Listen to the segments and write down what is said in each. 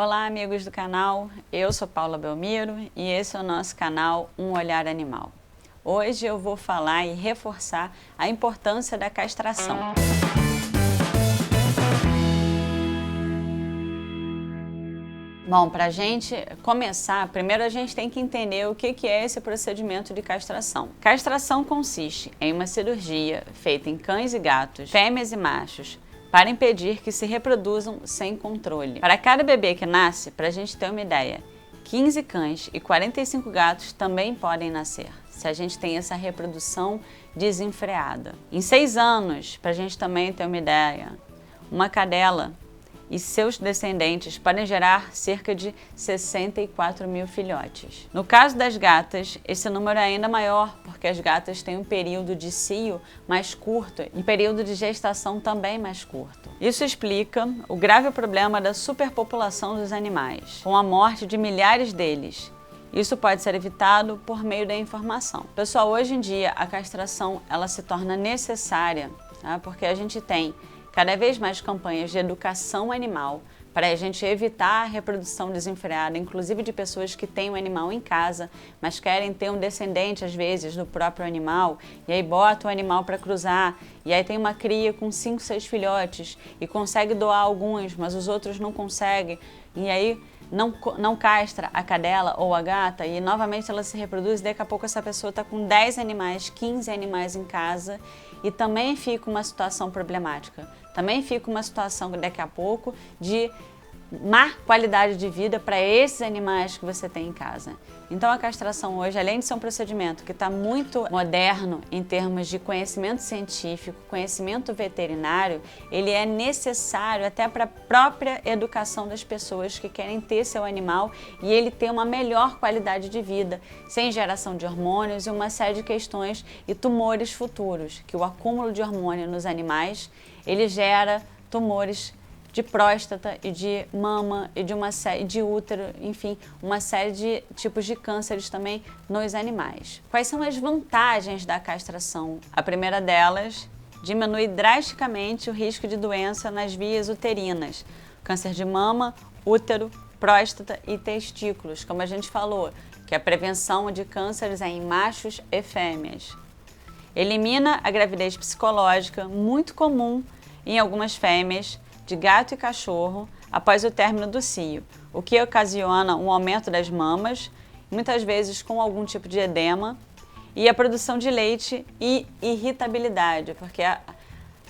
Olá, amigos do canal, eu sou Paula Belmiro e esse é o nosso canal Um Olhar Animal. Hoje eu vou falar e reforçar a importância da castração. Bom, para a gente começar, primeiro a gente tem que entender o que é esse procedimento de castração. Castração consiste em uma cirurgia feita em cães e gatos, fêmeas e machos, para impedir que se reproduzam sem controle. Para cada bebê que nasce, para a gente ter uma ideia, 15 cães e 45 gatos também podem nascer, se a gente tem essa reprodução desenfreada. Em 6 anos, para a gente também ter uma ideia, uma cadela e seus descendentes podem gerar cerca de 64 mil filhotes. No caso das gatas, esse número é ainda maior, porque as gatas têm um período de cio mais curto e um período de gestação também mais curto. Isso explica o grave problema da superpopulação dos animais, com a morte de milhares deles. Isso pode ser evitado por meio da informação. Pessoal, hoje em dia a castração ela se torna necessária, tá? Porque a gente tem cada vez mais campanhas de educação animal para a gente evitar a reprodução desenfreada, inclusive de pessoas que têm um animal em casa, mas querem ter um descendente, às vezes, do próprio animal, e aí bota o animal para cruzar, e aí tem uma cria com 5, 6 filhotes, e consegue doar alguns, mas os outros não conseguem, e aí não castra a cadela ou a gata e novamente ela se reproduz e daqui a pouco essa pessoa está com 10 animais, 15 animais em casa e também fica uma situação problemática. Também fica uma situação daqui a pouco de má qualidade de vida para esses animais que você tem em casa. Então a castração hoje, além de ser um procedimento que está muito moderno em termos de conhecimento científico, conhecimento veterinário, ele é necessário até para a própria educação das pessoas que querem ter seu animal e ele ter uma melhor qualidade de vida, sem geração de hormônios e uma série de questões e tumores futuros, que o acúmulo de hormônio nos animais, ele gera tumores de próstata e de mama e de uma série de útero, enfim, uma série de tipos de cânceres também nos animais. Quais são as vantagens da castração? A primeira delas, diminui drasticamente o risco de doença nas vias uterinas, câncer de mama, útero, próstata e testículos, como a gente falou, que a prevenção de cânceres é em machos e fêmeas. Elimina a gravidez psicológica, muito comum em algumas fêmeas, de gato e cachorro após o término do cio, o que ocasiona um aumento das mamas, muitas vezes com algum tipo de edema, e a produção de leite e irritabilidade, porque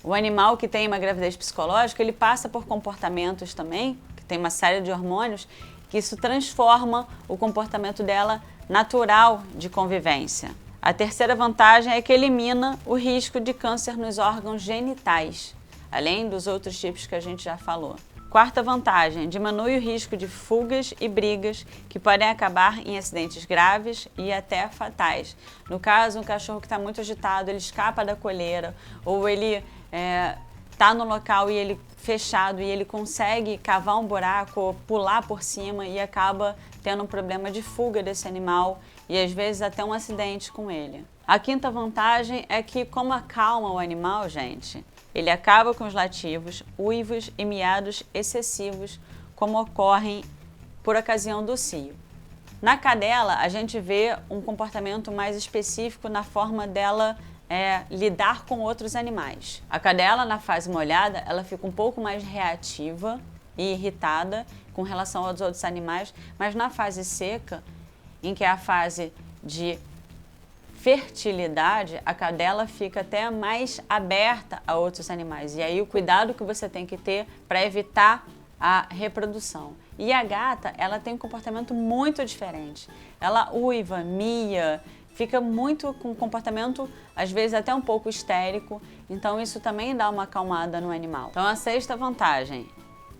o animal que tem uma gravidez psicológica, ele passa por comportamentos também, que tem uma série de hormônios, que isso transforma o comportamento dela natural de convivência. A terceira vantagem é que elimina o risco de câncer nos órgãos genitais, além dos outros tipos que a gente já falou. Quarta vantagem, diminui o risco de fugas e brigas que podem acabar em acidentes graves e até fatais. No caso, um cachorro que está muito agitado, ele escapa da coleira ou ele está no local e ele fechado e ele consegue cavar um buraco ou pular por cima e acaba tendo um problema de fuga desse animal e às vezes até um acidente com ele. A quinta vantagem é que, como acalma o animal, gente, ele acaba com os lativos, uivos e miados excessivos, como ocorrem por ocasião do cio. Na cadela, a gente vê um comportamento mais específico na forma dela lidar com outros animais. A cadela, na fase molhada, ela fica um pouco mais reativa e irritada com relação aos outros animais, mas na fase seca, em que é a fase de fertilidade, a cadela fica até mais aberta a outros animais. E aí o cuidado que você tem que ter para evitar a reprodução. E a gata, ela tem um comportamento muito diferente. Ela uiva, mia, fica muito com um comportamento, às vezes até um pouco histérico. Então isso também dá uma acalmada no animal. Então a sexta vantagem,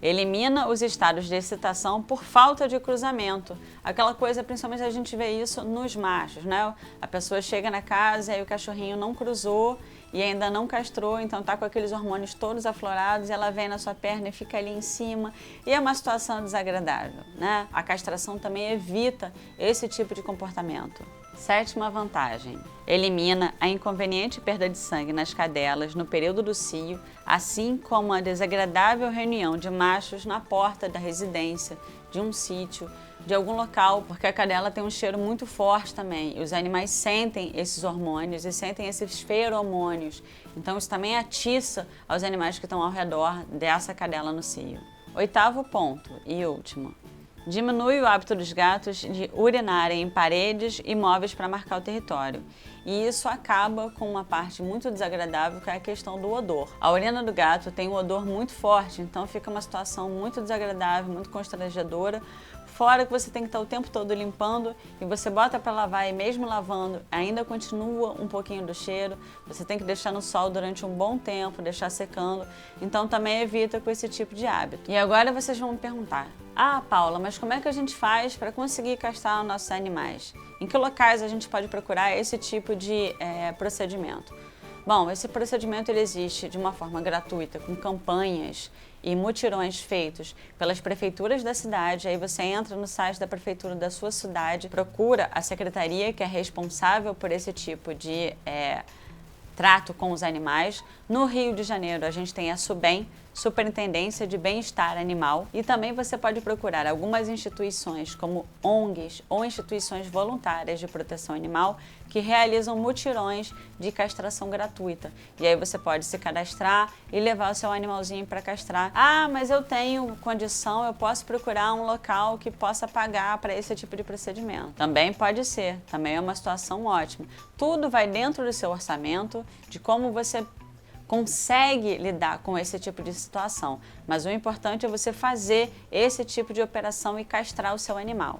elimina os estados de excitação por falta de cruzamento. Aquela coisa, principalmente a gente vê isso nos machos, né? A pessoa chega na casa e aí o cachorrinho não cruzou e ainda não castrou, então tá com aqueles hormônios todos aflorados e ela vem na sua perna e fica ali em cima e é uma situação desagradável, né? A castração também evita esse tipo de comportamento. Sétima vantagem: elimina a inconveniente perda de sangue nas cadelas no período do cio, assim como a desagradável reunião de machos na porta da residência, de um sítio, de algum local, porque a cadela tem um cheiro muito forte também. E os animais sentem esses hormônios e sentem esses feromônios. Então isso também atiça aos animais que estão ao redor dessa cadela no cio. Oitavo ponto e último: diminui o hábito dos gatos de urinarem em paredes e móveis para marcar o território. E isso acaba com uma parte muito desagradável, que é a questão do odor. A urina do gato tem um odor muito forte, então fica uma situação muito desagradável, muito constrangedora. Fora que você tem que estar o tempo todo limpando e você bota para lavar e mesmo lavando ainda continua um pouquinho do cheiro. Você tem que deixar no sol durante um bom tempo, deixar secando. Então também evita com esse tipo de hábito. E agora vocês vão me perguntar: ah, Paula, mas como é que a gente faz para conseguir castrar os nossos animais? Em que locais a gente pode procurar esse tipo de procedimento? Bom, esse procedimento ele existe de uma forma gratuita, com campanhas e mutirões feitos pelas prefeituras da cidade. Aí você entra no site da prefeitura da sua cidade, procura a secretaria que é responsável por esse tipo de trato com os animais. No Rio de Janeiro a gente tem a SUBEM, Superintendência de Bem-Estar Animal, e também você pode procurar algumas instituições como ONGs ou instituições voluntárias de proteção animal que realizam mutirões de castração gratuita. E aí você pode se cadastrar e levar o seu animalzinho para castrar. Ah, mas eu tenho condição, eu posso procurar um local que possa pagar para esse tipo de procedimento. Também pode ser, também é uma situação ótima. Tudo vai dentro do seu orçamento, de como você consegue lidar com esse tipo de situação, mas o importante é você fazer esse tipo de operação e castrar o seu animal.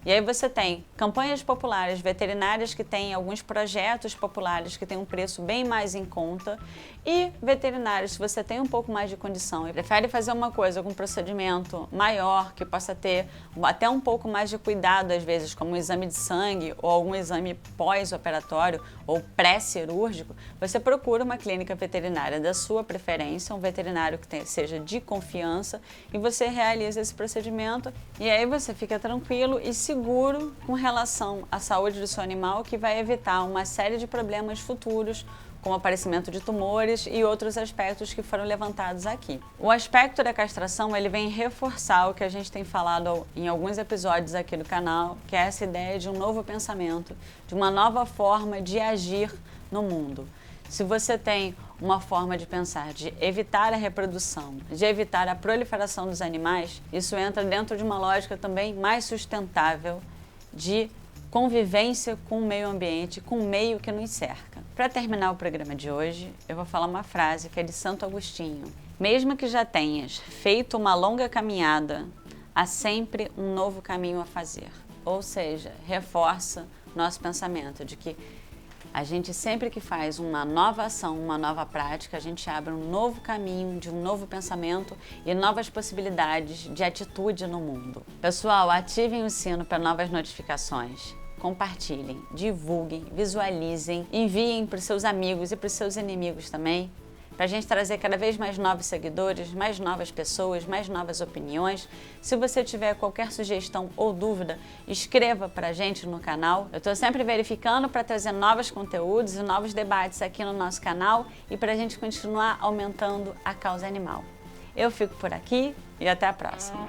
E aí você tem campanhas populares veterinárias que têm alguns projetos populares que têm um preço bem mais em conta, e veterinários, se você tem um pouco mais de condição e prefere fazer uma coisa com um procedimento maior, que possa ter até um pouco mais de cuidado às vezes, como um exame de sangue ou algum exame pós-operatório ou pré-cirúrgico, você procura uma clínica veterinária da sua preferência, um veterinário que seja de confiança, e você realiza esse procedimento, e aí você fica tranquilo e seguro com relação à saúde do seu animal, que vai evitar uma série de problemas futuros, como aparecimento de tumores e outros aspectos que foram levantados aqui. O aspecto da castração, ele vem reforçar o que a gente tem falado em alguns episódios aqui do canal, que é essa ideia de um novo pensamento, de uma nova forma de agir no mundo. Se você tem uma forma de pensar de evitar a reprodução, de evitar a proliferação dos animais, isso entra dentro de uma lógica também mais sustentável de convivência com o meio ambiente, com o meio que nos cerca. Para terminar o programa de hoje, eu vou falar uma frase que é de Santo Agostinho: mesmo que já tenhas feito uma longa caminhada, há sempre um novo caminho a fazer. Ou seja, reforça nosso pensamento de que a gente sempre que faz uma nova ação, uma nova prática, a gente abre um novo caminho, de um novo pensamento e novas possibilidades de atitude no mundo. Pessoal, ativem o sino para novas notificações. Compartilhem, divulguem, visualizem, enviem para os seus amigos e para os seus inimigos também, para a gente trazer cada vez mais novos seguidores, mais novas pessoas, mais novas opiniões. Se você tiver qualquer sugestão ou dúvida, escreva para a gente no canal. Eu estou sempre verificando para trazer novos conteúdos e novos debates aqui no nosso canal e para a gente continuar aumentando a causa animal. Eu fico por aqui e até a próxima.